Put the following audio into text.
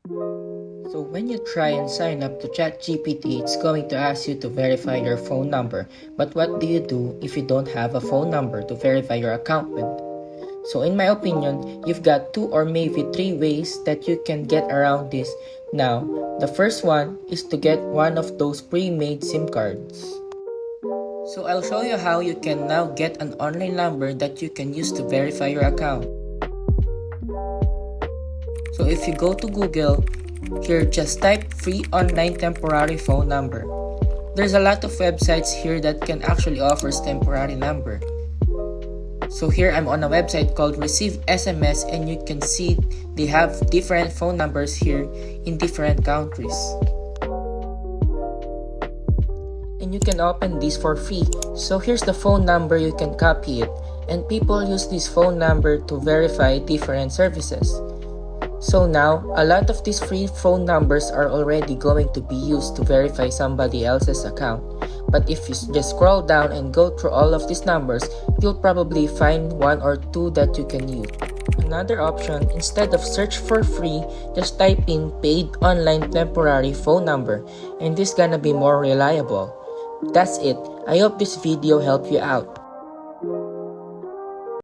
So when you try and sign up to ChatGPT, it's going to ask you to verify your phone number. But what do you do if you don't have a phone number to verify your account with? So in my opinion, you've got 2 or maybe 3 ways that you can get around this. Now, the first one is to get one of those pre-made SIM cards. So I'll show you how you can now get an online number that you can use to verify your account. So if you go to Google, here just type free online temporary phone number. There's a lot of websites here that can actually offer temporary number. So here I'm on a website called Receive SMS, and you can see they have different phone numbers here in different countries. And you can open this for free. So here's the phone number, you can copy it. And people use this phone number to verify different services. So now, a lot of these free phone numbers are already going to be used to verify somebody else's account. But if you just scroll down and go through all of these numbers, you'll probably find 1 or 2 that you can use. Another option, instead of search for free, just type in paid online temporary phone number, and this gonna be more reliable. That's it. I hope this video helped you out.